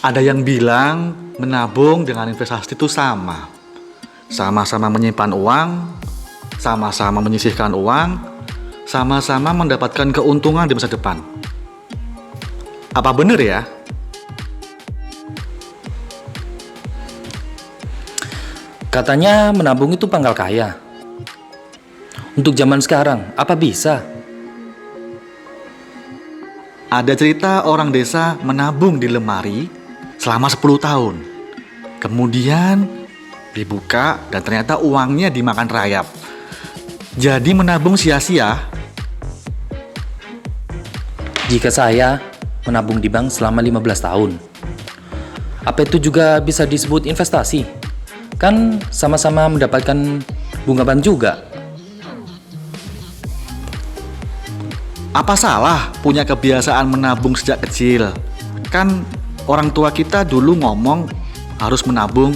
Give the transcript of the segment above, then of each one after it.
Ada yang bilang menabung dengan investasi itu sama. Sama-sama menyimpan uang, sama-sama menyisihkan uang, sama-sama mendapatkan keuntungan di masa depan. Apa benar ya? Katanya menabung itu pangkal kaya. Untuk zaman sekarang, apa bisa? Ada cerita orang desa menabung di lemari selama 10 tahun. Kemudian dibuka dan ternyata uangnya dimakan rayap. Jadi menabung sia-sia. Jika saya menabung di bank selama 15 tahun, apa itu juga bisa disebut investasi? Kan sama-sama mendapatkan bunga bank juga. Apa salah punya kebiasaan menabung sejak kecil? Kan orang tua kita dulu ngomong harus menabung.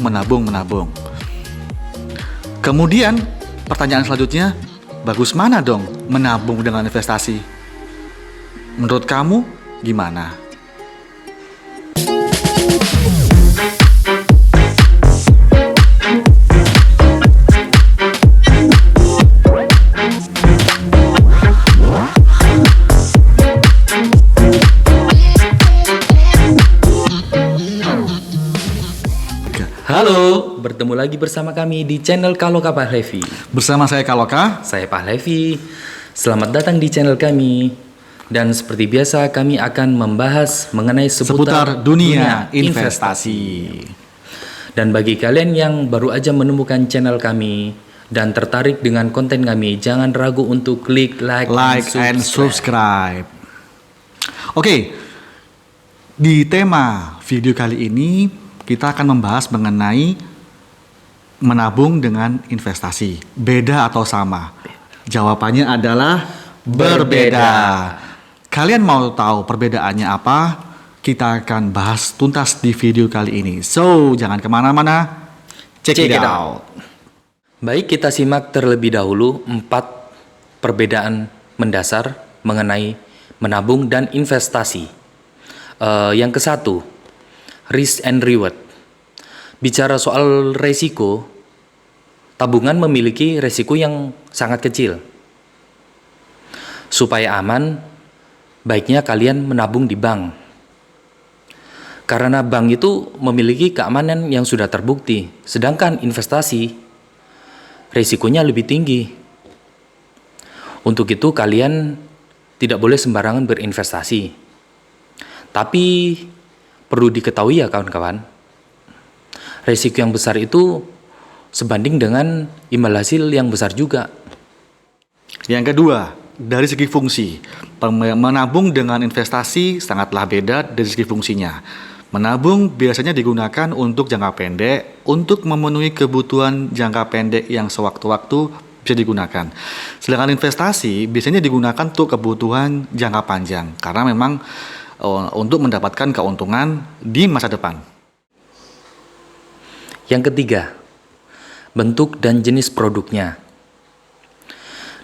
Kemudian pertanyaan selanjutnya, bagus mana dong menabung dengan investasi? Menurut kamu gimana? Halo, bertemu lagi bersama kami di channel Kaloka Pahlevi. Bersama saya Kaloka. Saya Pahlevi. Selamat datang di channel kami. Dan seperti biasa kami akan membahas mengenai Seputar dunia investasi. Dan bagi kalian yang baru aja menemukan channel kami dan tertarik dengan konten kami, jangan ragu untuk klik like and subscribe. Oke, di tema video kali ini kita akan membahas mengenai menabung dengan investasi. Beda atau sama? Jawabannya adalah berbeda. Kalian mau tahu perbedaannya apa? Kita akan bahas tuntas di video kali ini. So, jangan kemana-mana. Check it out. Baik, kita simak terlebih dahulu 4 perbedaan mendasar mengenai menabung dan investasi. Yang ke-1, risk and reward. Bicara soal resiko, tabungan memiliki resiko yang sangat kecil. Supaya aman, baiknya kalian menabung di bank. Karena bank itu memiliki keamanan yang sudah terbukti, sedangkan investasi resikonya lebih tinggi. Untuk itu kalian tidak boleh sembarangan berinvestasi. Tapi perlu diketahui ya kawan-kawan, resiko yang besar itu sebanding dengan imbal hasil yang besar juga. Yang kedua, dari segi fungsi, menabung dengan investasi sangatlah beda dari segi fungsinya. Menabung biasanya digunakan untuk jangka pendek, untuk memenuhi kebutuhan jangka pendek yang sewaktu-waktu bisa digunakan. Sedangkan investasi biasanya digunakan untuk kebutuhan jangka panjang, karena memang untuk mendapatkan keuntungan di masa depan. Yang ketiga, bentuk dan jenis produknya.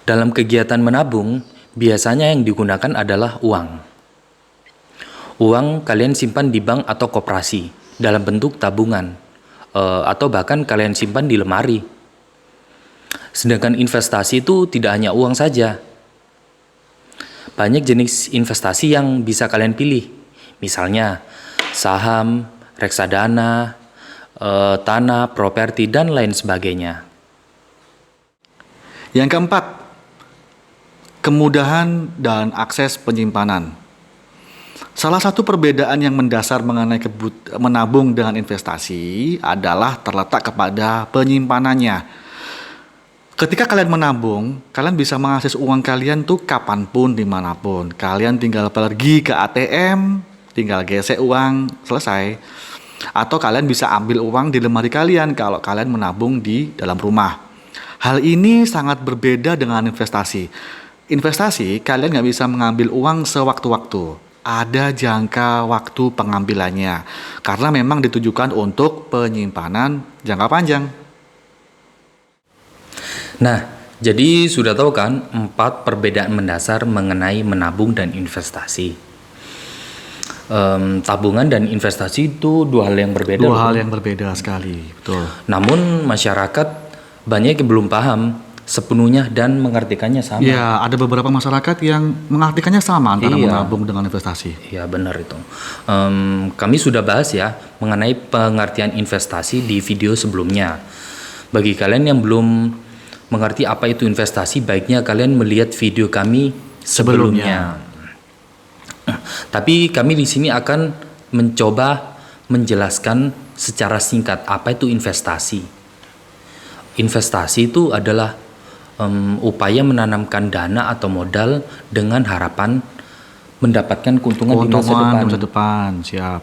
Dalam kegiatan menabung, biasanya yang digunakan adalah uang. Uang kalian simpan di bank atau koperasi dalam bentuk tabungan, atau bahkan kalian simpan di lemari. Sedangkan investasi itu tidak hanya uang saja. Banyak jenis investasi yang bisa kalian pilih, misalnya saham, reksadana, tanah, properti, dan lain sebagainya. Yang keempat, kemudahan dan akses penyimpanan. Salah satu perbedaan yang mendasar mengenai menabung dengan investasi adalah terletak kepada penyimpanannya. Ketika kalian menabung, kalian bisa mengakses uang kalian tuh kapanpun, dimanapun. Kalian tinggal pergi ke ATM, tinggal gesek uang, selesai. Atau kalian bisa ambil uang di lemari kalian kalau kalian menabung di dalam rumah. Hal ini sangat berbeda dengan investasi. Investasi, kalian nggak bisa mengambil uang sewaktu-waktu. Ada jangka waktu pengambilannya. Karena memang ditujukan untuk penyimpanan jangka panjang. Nah, jadi sudah tahu kan 4 perbedaan mendasar mengenai menabung dan investasi. tabungan dan investasi itu dua hal yang berbeda. Dua loh. hal yang berbeda sekali, betul. Namun masyarakat banyak yang belum paham sepenuhnya dan mengartikannya sama. Ya, ada beberapa masyarakat yang mengartikannya sama antara Iya. menabung dengan investasi. Ya benar itu. Kami sudah bahas ya mengenai pengertian investasi di video sebelumnya. Bagi kalian yang belum mengerti apa itu investasi, baiknya kalian melihat video kami sebelumnya. Tapi kami di sini akan mencoba menjelaskan secara singkat apa itu investasi. Investasi itu adalah upaya menanamkan dana atau modal dengan harapan mendapatkan keuntungan di masa depan. Siap.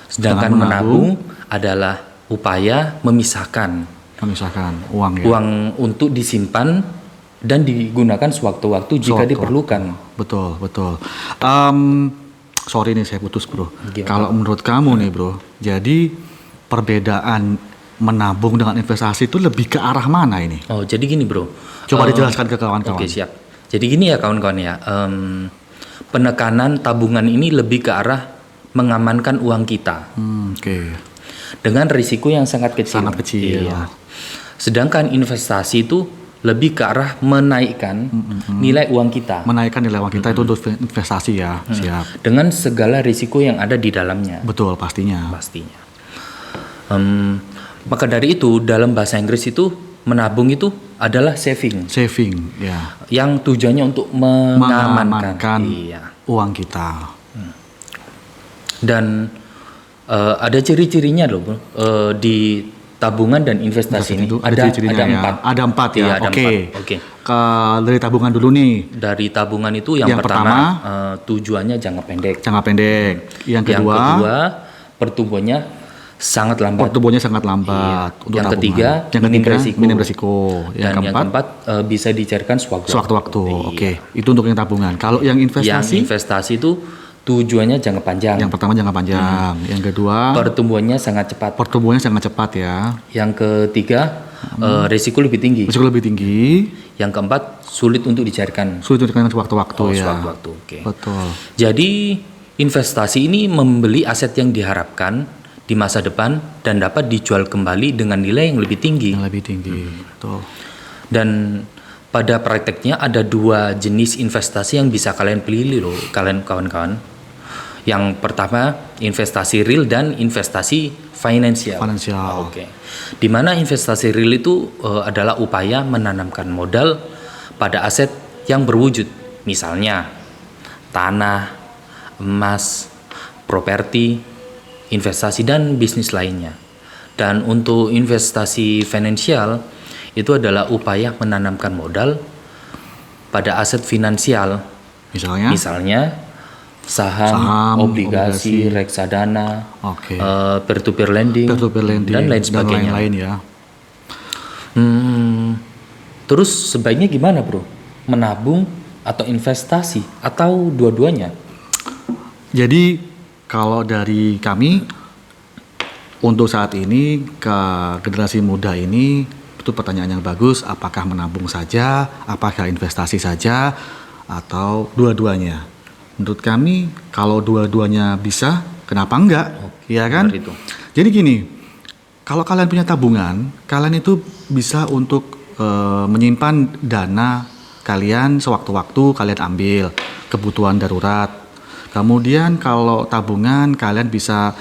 Sedangkan Sedangkan menabung adalah upaya memisahkan uang ya. uang untuk disimpan dan digunakan sewaktu-waktu jika Sewaktu-waktu. diperlukan. Betul. Sorry nih saya putus bro. Gimana? Kalau menurut kamu nih bro, jadi perbedaan menabung dengan investasi itu lebih ke arah mana ini? Oh, jadi gini bro. Coba dijelaskan ke kawan-kawan. Oke, siap. Jadi gini ya kawan-kawan ya. Penekanan tabungan ini lebih ke arah mengamankan uang kita Oke. dengan risiko yang sangat kecil. Sangat kecil. Iya. Sedangkan investasi itu lebih ke arah menaikkan nilai uang kita Menaikkan nilai uang kita itu untuk investasi ya. Siap. dengan segala risiko yang ada di dalamnya. Betul pastinya. Pastinya. Maka dari itu dalam bahasa Inggris itu menabung itu adalah saving Saving ya. yang tujuannya untuk mengamankan. Mengamankan Iya. uang kita. Dan ada ciri-cirinya loh, Bro. Di tabungan dan investasi ini Itu ada ciri-cirinya ya. empat. Ada 4 ya. Iya, ada Oke. empat. Oke. Dari tabungan dulu nih. Dari tabungan itu yang Yang pertama tujuannya jangka pendek. Jangka pendek. Yang kedua, pertumbuhannya sangat lambat. pertumbuhannya sangat lambat. Iya. Untuk Yang tabungan. ketiga, yang minim ketiga resiko. minim resiko. Dan yang keempat bisa dicarikan sewaktu-waktu. Iya. Oke. Itu untuk yang tabungan. Kalau yang Yang investasi, investasi itu tujuannya jangka panjang. yang pertama jangka panjang. Yang kedua, Pertumbuhannya sangat cepat. pertumbuhannya sangat cepat ya. Yang ketiga, risiko lebih tinggi. Risiko lebih tinggi, Yang keempat, sulit untuk dicarikan. sulit untuk dikatakan sewaktu-waktu ya. Sewaktu-waktu. Oke. Betul. Jadi investasi ini membeli aset yang diharapkan di masa depan dan dapat dijual kembali dengan nilai yang lebih tinggi. Yang lebih tinggi. Betul. Dan pada prakteknya ada dua jenis investasi yang bisa kalian pilih loh, kalian kawan-kawan. Yang pertama investasi real dan investasi finansial. Finansial. Oke. Di mana investasi real itu adalah upaya menanamkan modal pada aset yang berwujud, misalnya tanah, emas, properti, investasi dan bisnis lainnya. Dan untuk investasi finansial itu adalah upaya menanamkan modal pada aset finansial, Misalnya, misalnya saham, obligasi, reksadana, oke. peer-to-peer lending, Peer-to-peer lending dan lain dan sebagainya. lain-lain ya. Terus sebaiknya gimana bro? Menabung atau investasi atau dua-duanya? Jadi kalau dari kami untuk saat ini ke generasi muda ini itu pertanyaan yang bagus, apakah menabung saja, apakah investasi saja atau dua-duanya. Menurut kami kalau dua-duanya bisa, kenapa enggak? Ya kan? benar itu. Jadi gini, kalau kalian punya tabungan, kalian itu bisa untuk menyimpan dana kalian sewaktu-waktu kalian ambil kebutuhan darurat. Kemudian kalau tabungan kalian bisa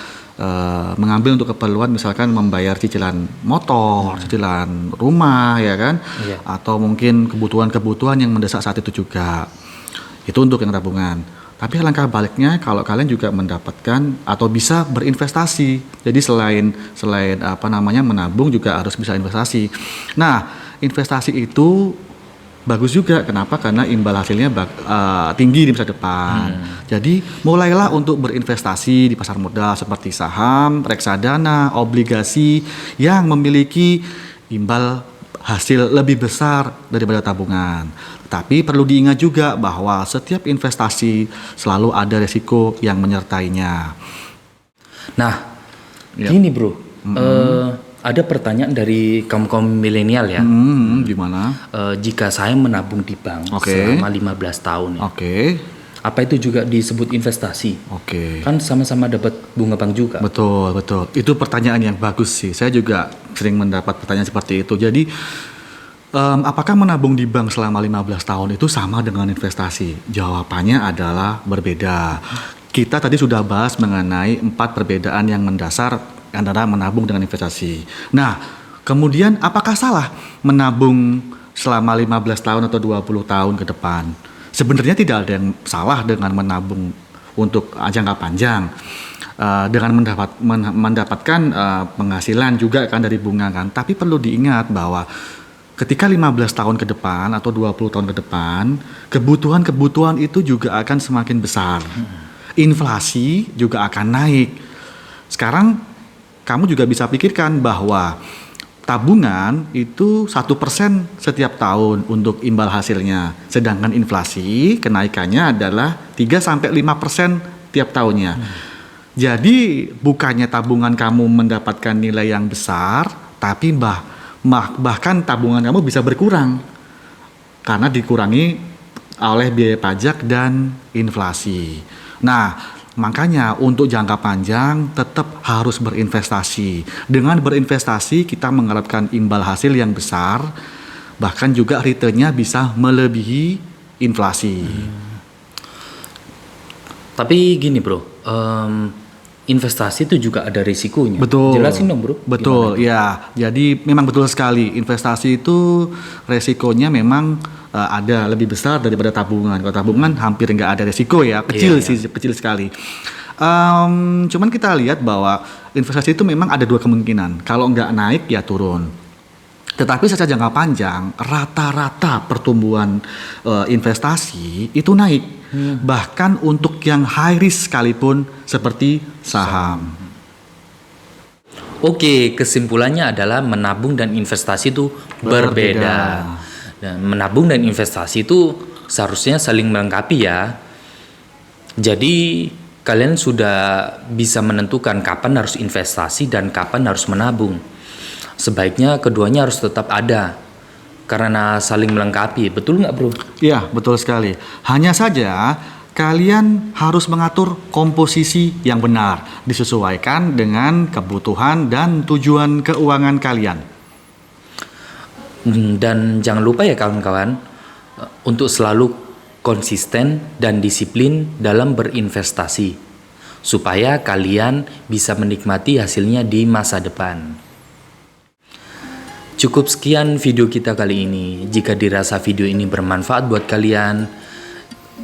mengambil untuk keperluan misalkan membayar cicilan motor, cicilan rumah ya kan, Iya. atau mungkin kebutuhan-kebutuhan yang mendesak saat itu juga. Itu untuk yang tabungan. Tapi alangkah baliknya kalau kalian juga mendapatkan atau bisa berinvestasi. Jadi selain menabung juga harus bisa investasi. Nah, investasi itu bagus juga. Kenapa? Karena imbal hasilnya tinggi di masa depan. Jadi mulailah untuk berinvestasi di pasar modal seperti saham, reksadana, obligasi yang memiliki imbal hasil lebih besar daripada tabungan. Tapi perlu diingat juga bahwa setiap investasi selalu ada resiko yang menyertainya. Nah, Ya. gini bro, ada pertanyaan dari kaum milenial ya. Gimana? Jika saya menabung di bank Oke. selama 15 tahun ya, Oke. Apa itu juga disebut investasi? Oke. Kan sama-sama dapat bunga bank juga. Betul, betul. Itu pertanyaan yang bagus sih. Saya juga sering mendapat pertanyaan seperti itu. Jadi, apakah menabung di bank selama 15 tahun itu sama dengan investasi? Jawabannya adalah berbeda. Kita tadi sudah bahas mengenai 4 perbedaan yang mendasar antara menabung dengan investasi. Nah, kemudian apakah salah menabung selama 15 tahun atau 20 tahun ke depan? Sebenarnya tidak ada yang salah dengan menabung untuk jangka panjang, dengan mendapatkan penghasilan juga kan dari bunga kan. Tapi perlu diingat bahwa ketika 15 tahun ke depan atau 20 tahun ke depan, kebutuhan itu juga akan semakin besar. Inflasi juga akan naik. Sekarang kamu juga bisa pikirkan bahwa tabungan itu 1% setiap tahun untuk imbal hasilnya. Sedangkan inflasi kenaikannya adalah 3-5% tiap tahunnya. Jadi bukannya tabungan kamu mendapatkan nilai yang besar, tapi bahkan tabungan kamu bisa berkurang. Karena dikurangi oleh biaya pajak dan inflasi. Nah, makanya untuk jangka panjang tetap harus berinvestasi. Dengan berinvestasi kita mengharapkan imbal hasil yang besar, bahkan juga returnnya bisa melebihi inflasi. Tapi gini bro, investasi itu juga ada risikonya. Betul. Jelasin dong bro. Betul, ya. Jadi memang betul sekali. Investasi itu resikonya memang ada lebih besar daripada tabungan. Kalau tabungan hampir nggak ada resiko ya, kecil sih, kecil sekali. Cuman kita lihat bahwa investasi itu memang ada 2 kemungkinan. Kalau nggak naik ya turun. Tetapi secara jangka panjang, rata-rata pertumbuhan investasi itu naik. Bahkan untuk yang high risk sekalipun seperti saham. Oke, kesimpulannya adalah menabung dan investasi itu berbeda. Dan menabung dan investasi itu seharusnya saling melengkapi ya. Jadi kalian sudah bisa menentukan kapan harus investasi dan kapan harus menabung. Sebaiknya keduanya harus tetap ada karena saling melengkapi. Betul nggak bro? Iya, betul sekali. Hanya saja kalian harus mengatur komposisi yang benar, disesuaikan dengan kebutuhan dan tujuan keuangan kalian. Dan jangan lupa ya kawan-kawan, untuk selalu konsisten dan disiplin dalam berinvestasi, supaya kalian bisa menikmati hasilnya di masa depan. Cukup sekian video kita kali ini. Jika dirasa video ini bermanfaat buat kalian,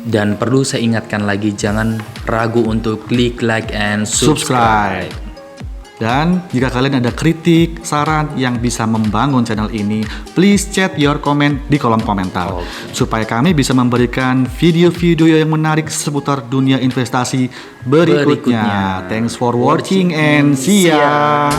dan perlu saya ingatkan lagi, jangan ragu untuk klik like and subscribe. Dan jika kalian ada kritik, saran yang bisa membangun channel ini, please chat your comment di kolom komentar. Supaya kami bisa memberikan video-video yang menarik seputar dunia investasi berikutnya. Thanks for watching and see ya.